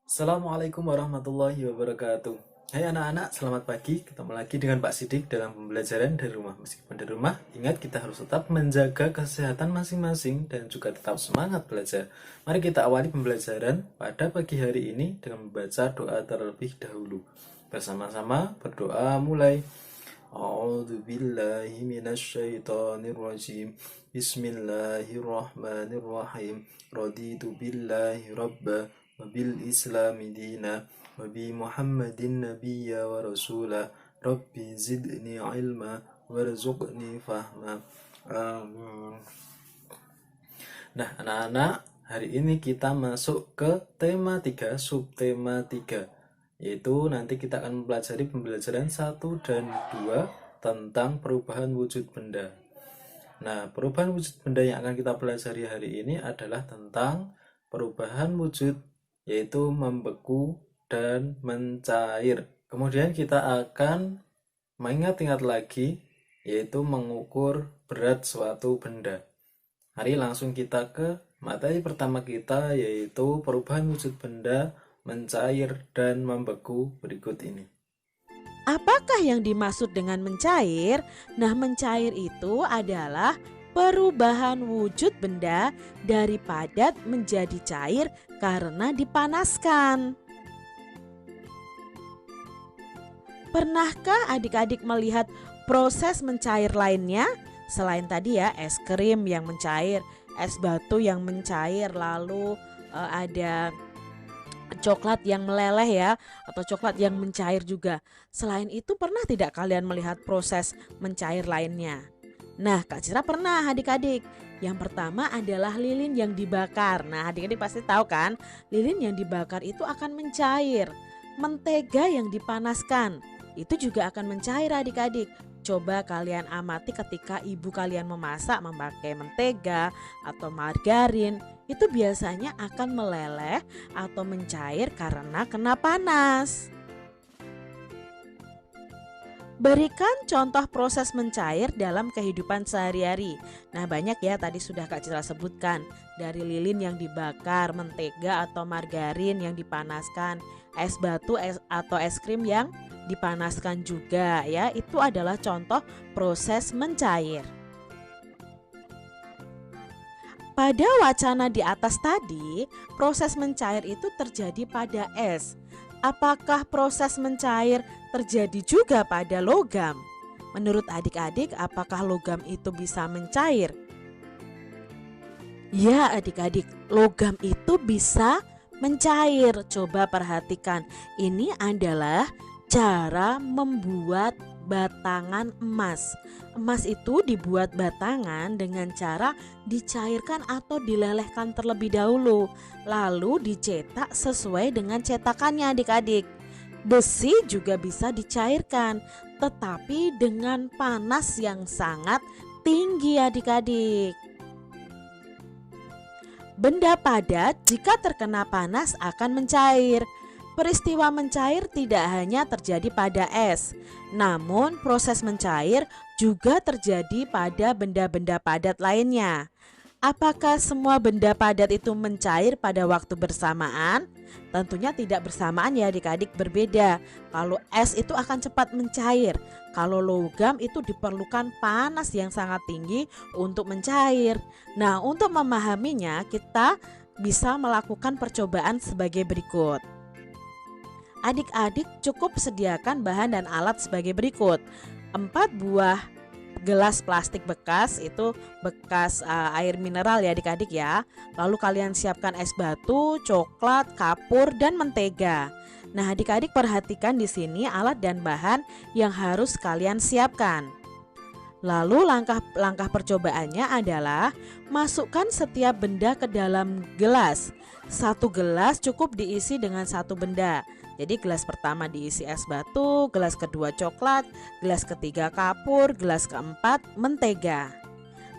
Assalamualaikum warahmatullahi wabarakatuh. Hai anak-anak, selamat pagi. Ketemu lagi dengan Pak Sidik dalam pembelajaran dari rumah. Meskipun dari rumah, ingat kita harus tetap menjaga kesehatan masing-masing dan juga tetap semangat belajar. Mari kita awali pembelajaran pada pagi hari ini dengan membaca doa terlebih dahulu. Bersama-sama berdoa mulai. A'udzu billahi minasyaitonir rajim. Bismillahirrahmanirrahim. Raditu billahi rabba wa bil islami dina wa bi Muhammadin nabiyya wa rasula. Rabbi zidni ilma warzuqni fahma. Amin. Nah, anak-anak, hari ini kita masuk ke tema 3, subtema 3, yaitu nanti kita akan mempelajari pembelajaran 1 dan 2 tentang perubahan wujud benda. Nah, perubahan wujud benda yang akan kita pelajari hari ini adalah tentang perubahan wujud, yaitu membeku dan mencair. Kemudian kita akan mengingat-ingat lagi, yaitu mengukur berat suatu benda. Mari langsung kita ke materi pertama kita, yaitu perubahan wujud benda, mencair, dan membeku berikut ini. Apakah yang dimaksud dengan mencair? Nah, mencair itu adalah perubahan wujud benda dari padat menjadi cair karena dipanaskan. Pernahkah adik-adik melihat proses mencair lainnya? Selain tadi ya, es krim yang mencair, es batu yang mencair, lalu ada coklat yang meleleh ya, atau coklat yang mencair juga. Selain itu, pernah tidak kalian melihat proses mencair lainnya? Nah, Kak Cira pernah adik-adik. Yang pertama adalah lilin yang dibakar. Nah, adik-adik pasti tahu kan, lilin yang dibakar itu akan mencair. Mentega yang dipanaskan itu juga akan mencair adik-adik. Coba kalian amati ketika ibu kalian memasak memakai mentega atau margarin, itu biasanya akan meleleh atau mencair karena kena panas. Berikan contoh proses mencair dalam kehidupan sehari-hari. Nah, banyak ya, tadi sudah Kak Citra sebutkan. Dari lilin yang dibakar, mentega atau margarin yang dipanaskan, es batu atau es krim yang dipanaskan juga ya. Itu adalah contoh proses mencair. Pada wacana di atas tadi, proses mencair itu terjadi pada es. Apakah proses mencair terjadi juga pada logam? Menurut adik-adik, apakah logam itu bisa mencair? Ya adik-adik, logam itu bisa mencair. Coba perhatikan, ini adalah cara membuat batangan emas. Emas itu dibuat batangan dengan cara dicairkan atau dilelehkan terlebih dahulu, lalu dicetak sesuai dengan cetakannya adik-adik. Besi juga bisa dicairkan, tetapi dengan panas yang sangat tinggi adik-adik. Benda padat jika terkena panas akan mencair. Peristiwa mencair tidak hanya terjadi pada es, namun proses mencair juga terjadi pada benda-benda padat lainnya. Apakah semua benda padat itu mencair pada waktu bersamaan? Tentunya tidak bersamaan ya adik-adik, berbeda. Kalau es itu akan cepat mencair, kalau logam itu diperlukan panas yang sangat tinggi untuk mencair. Nah, untuk memahaminya kita bisa melakukan percobaan sebagai berikut. Adik-adik cukup sediakan bahan dan alat sebagai berikut. 4 buah gelas plastik bekas, itu bekas air mineral ya adik-adik ya. Lalu kalian siapkan es batu, coklat, kapur, dan mentega. Nah, adik-adik perhatikan di sini alat dan bahan yang harus kalian siapkan. Lalu langkah percobaannya adalah masukkan setiap benda ke dalam gelas. Satu gelas cukup diisi dengan satu benda. Jadi gelas pertama diisi es batu, gelas kedua coklat, gelas ketiga kapur, gelas keempat mentega.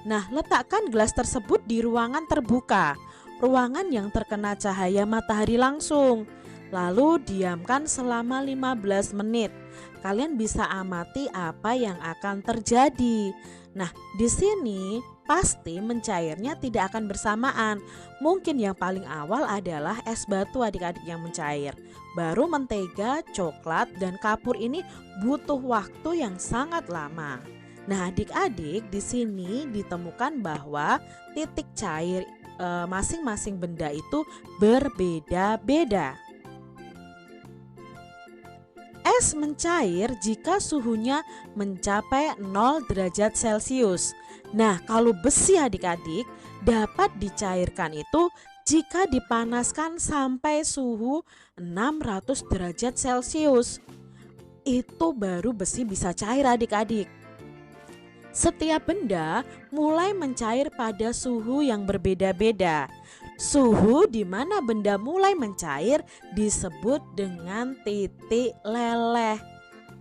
Nah, letakkan gelas tersebut di ruangan terbuka, ruangan yang terkena cahaya matahari langsung. Lalu diamkan selama 15 menit. Kalian bisa amati apa yang akan terjadi. Nah, di sini pasti mencairnya tidak akan bersamaan. Mungkin yang paling awal adalah es batu adik-adik yang mencair. Baru mentega, coklat, dan kapur ini butuh waktu yang sangat lama. Nah, adik-adik, di sini ditemukan bahwa titik cair masing-masing benda itu berbeda-beda. Es mencair jika suhunya mencapai 0 derajat Celcius. Nah, kalau besi adik-adik dapat dicairkan itu jika dipanaskan sampai suhu 600 derajat Celcius. Itu baru besi bisa cair adik-adik. Setiap benda mulai mencair pada suhu yang berbeda-beda. Suhu di mana benda mulai mencair disebut dengan titik leleh.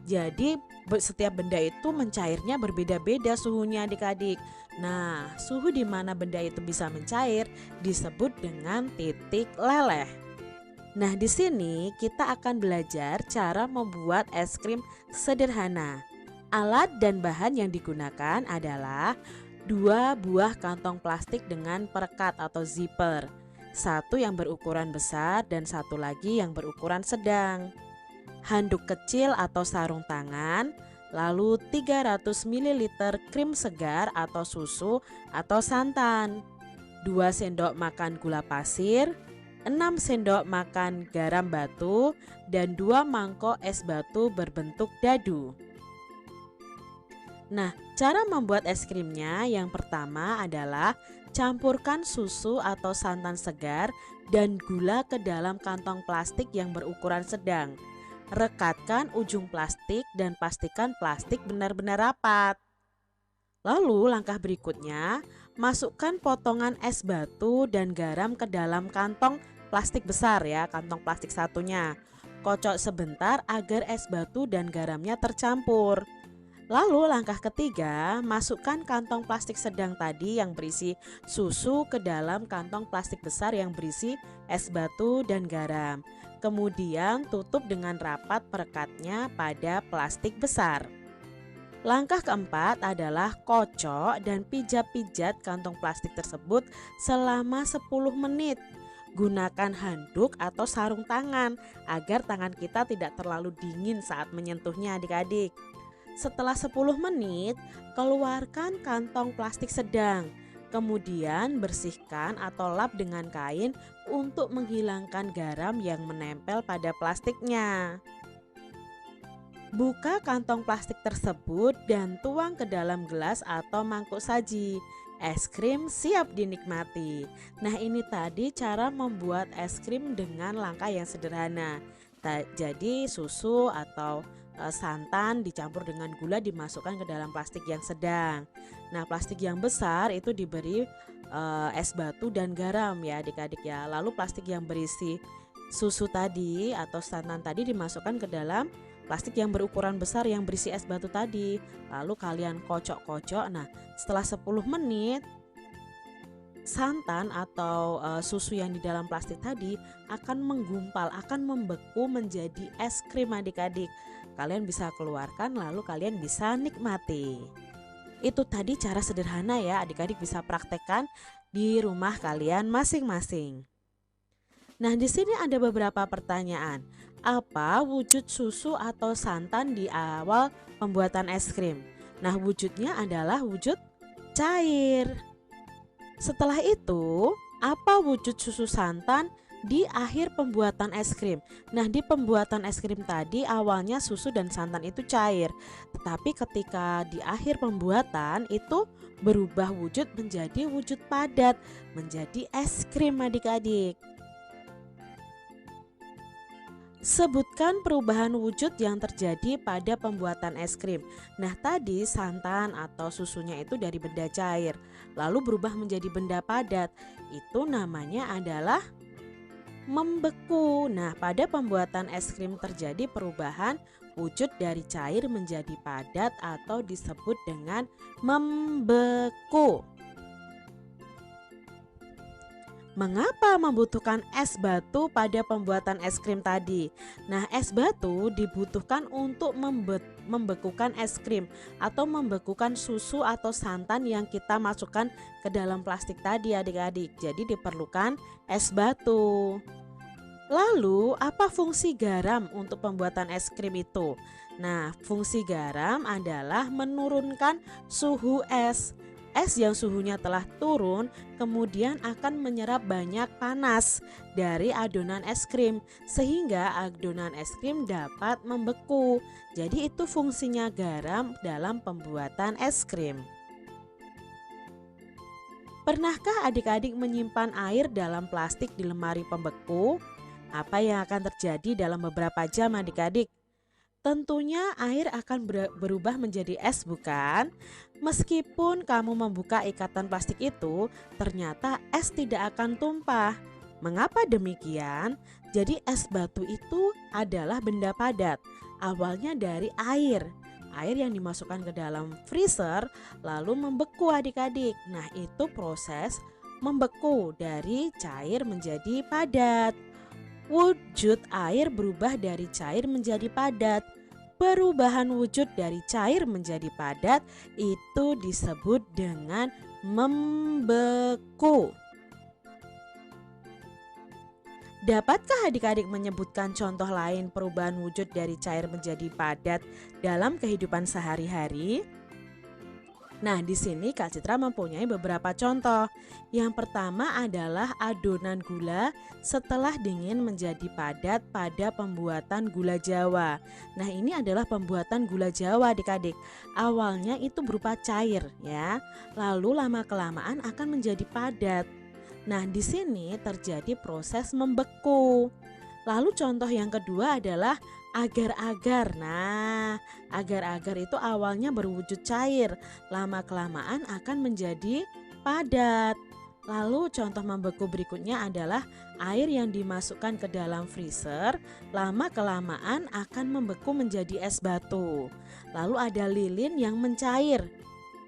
Jadi setiap benda itu mencairnya berbeda-beda suhunya adik-adik. Nah, suhu di mana benda itu bisa mencair disebut dengan titik leleh. Nah, di sini kita akan belajar cara membuat es krim sederhana. Alat dan bahan yang digunakan adalah 2 buah kantong plastik dengan perekat atau zipper, 1 yang berukuran besar dan 1 lagi yang berukuran sedang, handuk kecil atau sarung tangan, lalu 300 ml krim segar atau susu atau santan, 2 sendok makan gula pasir, 6 sendok makan garam batu, dan 2 mangkok es batu berbentuk dadu. Nah, cara membuat es krimnya yang pertama adalah campurkan susu atau santan segar dan gula ke dalam kantong plastik yang berukuran sedang. Rekatkan ujung plastik dan pastikan plastik benar-benar rapat. Lalu langkah berikutnya, masukkan potongan es batu dan garam ke dalam kantong plastik besar ya, kantong plastik satunya. Kocok sebentar agar es batu dan garamnya tercampur. Lalu langkah ketiga, masukkan kantong plastik sedang tadi yang berisi susu ke dalam kantong plastik besar yang berisi es batu dan garam. Kemudian tutup dengan rapat perekatnya pada plastik besar. Langkah keempat adalah kocok dan pijat-pijat kantong plastik tersebut selama 10 menit. Gunakan handuk atau sarung tangan agar tangan kita tidak terlalu dingin saat menyentuhnya adik-adik. Setelah 10 menit, keluarkan kantong plastik sedang. Kemudian bersihkan atau lap dengan kain untuk menghilangkan garam yang menempel pada plastiknya. Buka kantong plastik tersebut dan tuang ke dalam gelas atau mangkuk saji. Es krim siap dinikmati. Nah, ini tadi cara membuat es krim dengan langkah yang sederhana. Jadi susu atau santan dicampur dengan gula dimasukkan ke dalam plastik yang sedang. Nah, plastik yang besar itu diberi es batu dan garam ya adik-adik ya. Lalu plastik yang berisi susu tadi atau santan tadi dimasukkan ke dalam plastik yang berukuran besar yang berisi es batu tadi. Lalu kalian kocok-kocok. Nah, setelah 10 menit santan atau susu yang di dalam plastik tadi akan menggumpal, akan membeku menjadi es krim adik-adik. Kalian bisa keluarkan lalu kalian bisa nikmati. Itu tadi cara sederhana ya, adik-adik bisa praktekkan di rumah kalian masing-masing. Nah, di sini ada beberapa pertanyaan. Apa wujud susu atau santan di awal pembuatan es krim? Nah, wujudnya adalah wujud cair. Setelah itu, apa wujud susu santan di akhir pembuatan es krim? Nah, di pembuatan es krim tadi awalnya susu dan santan itu cair, tetapi ketika di akhir pembuatan itu berubah wujud menjadi wujud padat, menjadi es krim adik-adik. Sebutkan perubahan wujud yang terjadi pada pembuatan es krim. Nah, tadi santan atau susunya itu dari benda cair, lalu berubah menjadi benda padat. Itu namanya adalah membeku. Nah, pada pembuatan es krim terjadi perubahan wujud dari cair menjadi padat atau disebut dengan membeku. Mengapa membutuhkan es batu pada pembuatan es krim tadi? Nah, es batu dibutuhkan untuk membekukan es krim atau membekukan susu atau santan yang kita masukkan ke dalam plastik tadi adik-adik. Jadi diperlukan es batu. Lalu, apa fungsi garam untuk pembuatan es krim itu? Nah, fungsi garam adalah menurunkan suhu es. Es yang suhunya telah turun kemudian akan menyerap banyak panas dari adonan es krim sehingga adonan es krim dapat membeku. Jadi itu fungsinya garam dalam pembuatan es krim. Pernahkah adik-adik menyimpan air dalam plastik di lemari pembeku? Apa yang akan terjadi dalam beberapa jam adik-adik? Tentunya air akan berubah menjadi es, bukan? Meskipun kamu membuka ikatan plastik itu, ternyata es tidak akan tumpah. Mengapa demikian? Jadi es batu itu adalah benda padat. Awalnya dari air. Air yang dimasukkan ke dalam freezer lalu membeku adik-adik. Nah, itu proses membeku dari cair menjadi padat. Wujud air berubah dari cair menjadi padat. Perubahan wujud dari cair menjadi padat itu disebut dengan membeku. Dapatkah adik-adik menyebutkan contoh lain perubahan wujud dari cair menjadi padat dalam kehidupan sehari-hari? Nah, di sini Kak Citra mempunyai beberapa contoh. Yang pertama adalah adonan gula setelah dingin menjadi padat pada pembuatan gula Jawa. Nah, ini adalah pembuatan gula Jawa adik-adik. Awalnya itu berupa cair ya, lalu lama-kelamaan akan menjadi padat. Nah, di sini terjadi proses membeku. Lalu contoh yang kedua adalah agar-agar. Nah, agar-agar itu awalnya berwujud cair, lama-kelamaan akan menjadi padat. Lalu contoh membeku berikutnya adalah air yang dimasukkan ke dalam freezer, lama-kelamaan akan membeku menjadi es batu. Lalu ada lilin yang mencair.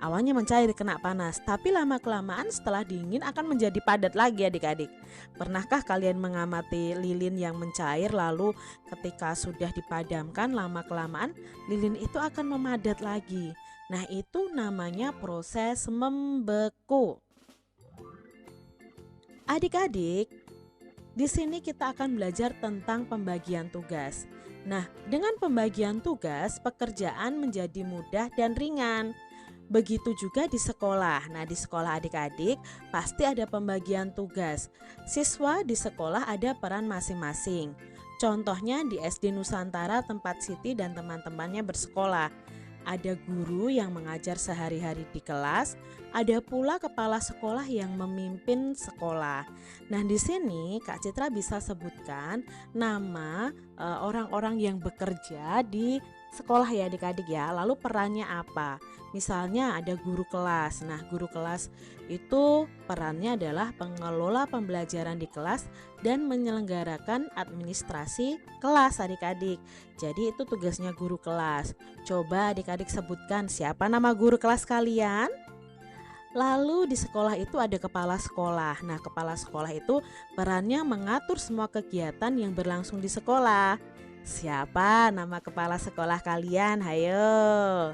Awalnya mencair kena panas, tapi lama-kelamaan setelah dingin akan menjadi padat lagi adik-adik. Pernahkah kalian mengamati lilin yang mencair lalu ketika sudah dipadamkan lama-kelamaan lilin itu akan memadat lagi. Nah, itu namanya proses membeku. Adik-adik, di sini kita akan belajar tentang pembagian tugas. Nah, dengan pembagian tugas, pekerjaan menjadi mudah dan ringan. Begitu juga di sekolah. Nah, di sekolah adik-adik pasti ada pembagian tugas. Siswa di sekolah ada peran masing-masing. Contohnya di SD Nusantara tempat Siti dan teman-temannya bersekolah. Ada guru yang mengajar sehari-hari di kelas, ada pula kepala sekolah yang memimpin sekolah. Nah, di sini Kak Citra bisa sebutkan nama orang-orang yang bekerja di sekolah ya adik-adik ya. Lalu perannya apa? Misalnya ada guru kelas. Nah, guru kelas itu perannya adalah pengelola pembelajaran di kelas dan menyelenggarakan administrasi kelas adik-adik. Jadi itu tugasnya guru kelas. Coba adik-adik sebutkan siapa nama guru kelas kalian? Lalu di sekolah itu ada kepala sekolah. Nah, kepala sekolah itu perannya mengatur semua kegiatan yang berlangsung di sekolah. Siapa nama kepala sekolah kalian? Hayo.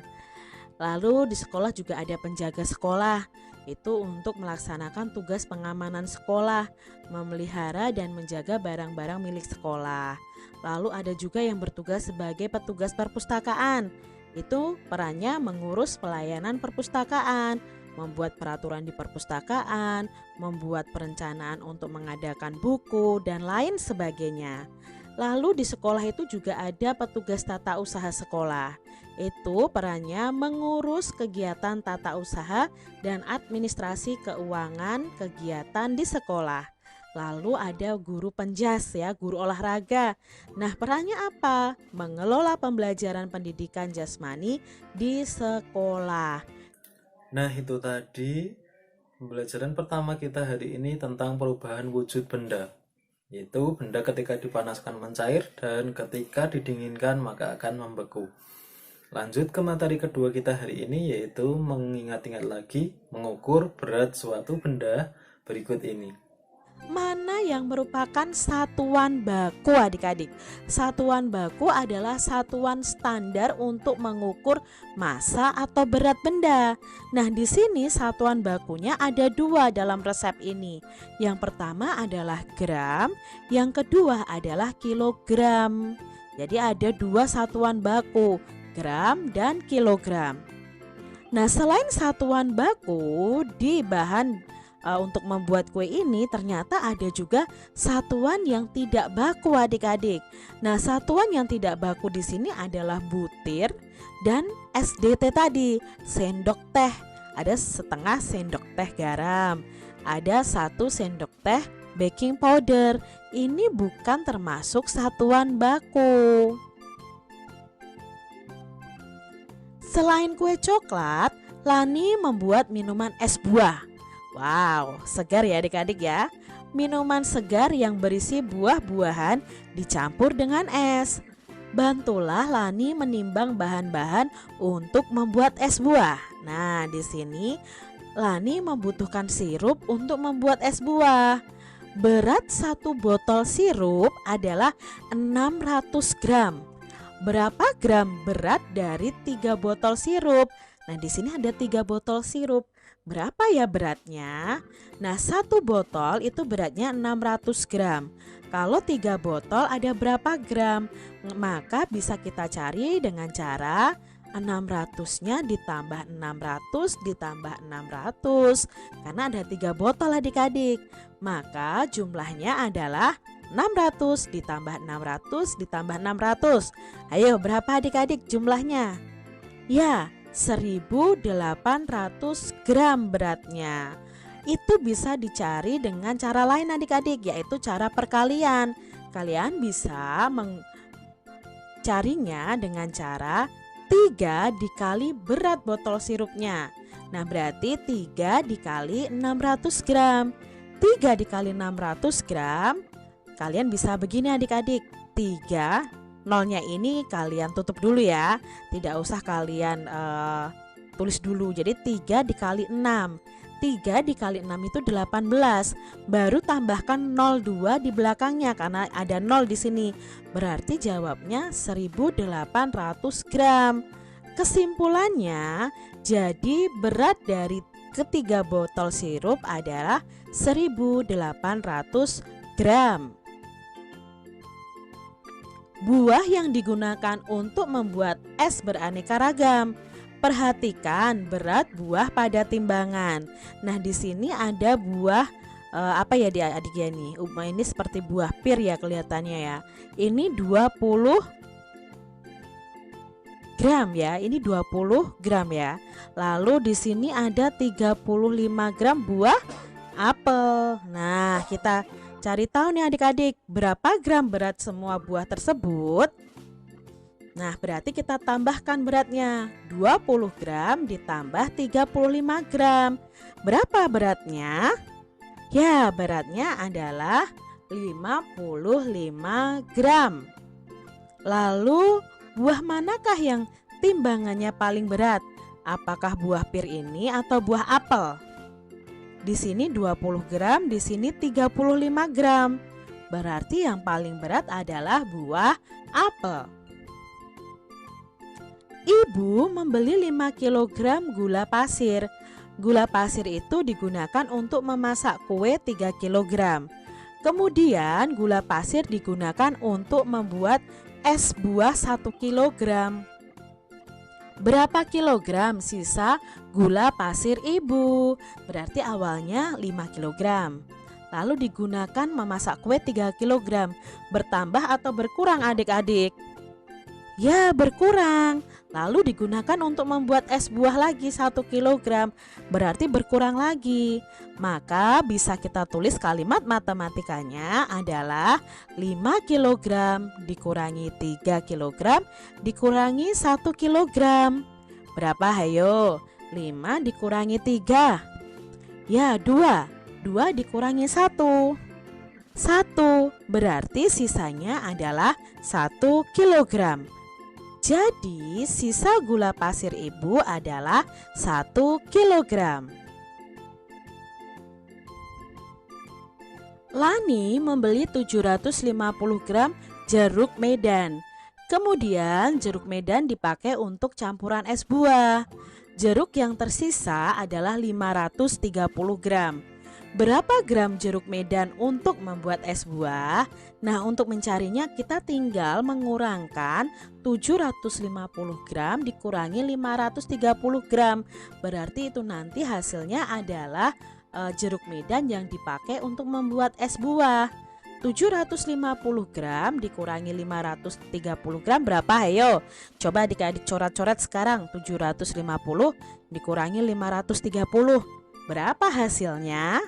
Lalu di sekolah juga ada penjaga sekolah. Itu untuk melaksanakan tugas pengamanan sekolah, memelihara dan menjaga barang-barang milik sekolah. Lalu ada juga yang bertugas sebagai petugas perpustakaan. Itu perannya mengurus pelayanan perpustakaan, membuat peraturan di perpustakaan, membuat perencanaan untuk mengadakan buku, dan lain sebagainya. Lalu di sekolah itu juga ada petugas tata usaha sekolah. Itu perannya mengurus kegiatan tata usaha dan administrasi keuangan kegiatan di sekolah. Lalu ada guru penjas ya, guru olahraga. Nah, perannya apa? Mengelola pembelajaran pendidikan jasmani di sekolah. Nah, itu tadi pembelajaran pertama kita hari ini tentang perubahan wujud benda. Yaitu benda ketika dipanaskan mencair dan ketika didinginkan maka akan membeku. Lanjut ke materi kedua kita hari ini, yaitu mengingat-ingat lagi mengukur berat suatu benda berikut ini. mana yang merupakan satuan baku adik-adik? Satuan baku adalah satuan standar untuk mengukur massa atau berat benda. Nah, di sini satuan bakunya ada 2 dalam resep ini. Yang pertama adalah gram, yang kedua adalah kilogram. Jadi ada 2 satuan baku, gram dan kilogram. Nah, selain satuan baku di bahan untuk membuat kue ini, ternyata ada juga satuan yang tidak baku adik-adik. Nah, satuan yang tidak baku di sini adalah butir dan SDT tadi, sendok teh. Ada setengah sendok teh garam, ada 1 sendok teh baking powder. Ini bukan termasuk satuan baku. Selain kue coklat, Lani membuat minuman es buah. Wow, segar ya adik-adik ya. Minuman segar yang berisi buah-buahan dicampur dengan es. Bantulah Lani menimbang bahan-bahan untuk membuat es buah. Nah, di sini Lani membutuhkan sirup untuk membuat es buah. Berat 1 botol sirup adalah 600 gram. Berapa gram berat dari 3 botol sirup? Nah, di sini ada 3 botol sirup. Berapa ya beratnya? Nah, 1 botol itu beratnya 600 gram. Kalau 3 botol ada berapa gram? Maka bisa kita cari dengan cara 600-nya ditambah 600 ditambah 600. Karena ada 3 botol adik-adik. Maka jumlahnya adalah 600 ditambah 600 ditambah 600. Ayo, berapa adik-adik jumlahnya? Ya, 1800 gram beratnya. Itu bisa dicari dengan cara lain adik-adik, yaitu cara perkalian. Kalian bisa mencarinya dengan cara 3 dikali berat botol sirupnya. Nah, berarti 3 dikali 600 gram. 3 dikali 600 gram, kalian bisa begini adik-adik. 3, nolnya ini kalian tutup dulu ya. Tidak usah kalian tulis dulu. Jadi 3 dikali 6. 3 dikali 6 itu 18. Baru tambahkan 02 di belakangnya karena ada 0 di sini. Berarti jawabnya 1800 gram. Kesimpulannya, jadi berat dari ketiga botol sirup adalah 1800 gram. Buah yang digunakan untuk membuat es beraneka ragam. Perhatikan berat buah pada timbangan. Nah, di sini ada buah apa ya adik ya nih? Ini seperti buah pir ya kelihatannya ya. Ini 20 gram ya. Ini 20 gram ya. Lalu di sini ada 35 gram buah apel. Nah, kita cari tahu nih adik-adik, berapa gram berat semua buah tersebut? Nah, berarti kita tambahkan beratnya. 20 gram ditambah 35 gram. Berapa beratnya? Ya, beratnya adalah 55 gram. Lalu, buah manakah yang timbangannya paling berat? Apakah buah pir ini atau buah apel? Di sini 20 gram, di sini 35 gram. Berarti yang paling berat adalah buah apel. Ibu membeli 5 kg gula pasir. Gula pasir itu digunakan untuk memasak kue 3 kg. Kemudian gula pasir digunakan untuk membuat es buah 1 kg. Berapa kilogram sisa gula pasir ibu? Berarti awalnya 5 kg. Lalu digunakan memasak kue 3 kg. Bertambah atau berkurang adik-adik? Ya, berkurang. Lalu digunakan untuk membuat es buah lagi 1 kg. Berarti berkurang lagi. Maka bisa kita tulis kalimat matematikanya adalah 5 kg dikurangi 3 kg dikurangi 1 kg. Berapa hayo? 5 dikurangi 3. Ya, 2. 2 dikurangi 1. 1. Berarti sisanya adalah 1 kg. Jadi sisa gula pasir ibu adalah 1 kg. Lani membeli 750 gram jeruk medan. Kemudian jeruk medan dipakai untuk campuran es buah. Jeruk yang tersisa adalah 530 gram. Berapa gram jeruk medan untuk membuat es buah? Nah, untuk mencarinya kita tinggal mengurangkan 750 gram dikurangi 530 gram. Berarti itu nanti hasilnya adalah jeruk medan yang dipakai untuk membuat es buah. 750 gram dikurangi 530 gram berapa? Ayo coba adik-adik coret-coret sekarang. 750 dikurangi 530 berapa hasilnya?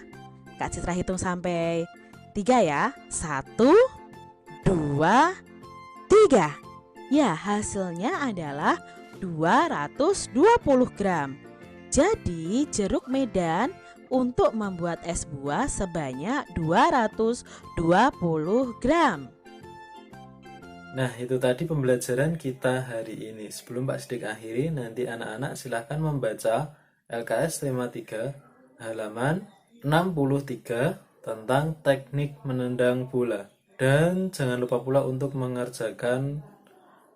Kak Citra hitung sampai 3 ya. 1, 2, 3. Ya, hasilnya adalah 220 gram. Jadi jeruk medan untuk membuat es buah sebanyak 220 gram. Nah, itu tadi pembelajaran kita hari ini. Sebelum Pak Sidik akhiri, nanti anak-anak silahkan membaca LKS tema 3 halaman 63 tentang teknik menendang bola. Dan jangan lupa pula untuk mengerjakan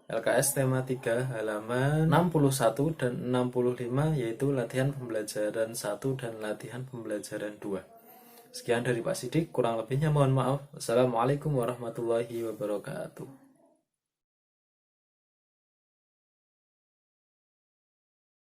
LKS tema 3 halaman 61 dan 65, yaitu latihan pembelajaran 1 dan latihan pembelajaran 2. Sekian dari Pak Sidik, kurang lebihnya mohon maaf. Wassalamualaikum warahmatullahi wabarakatuh.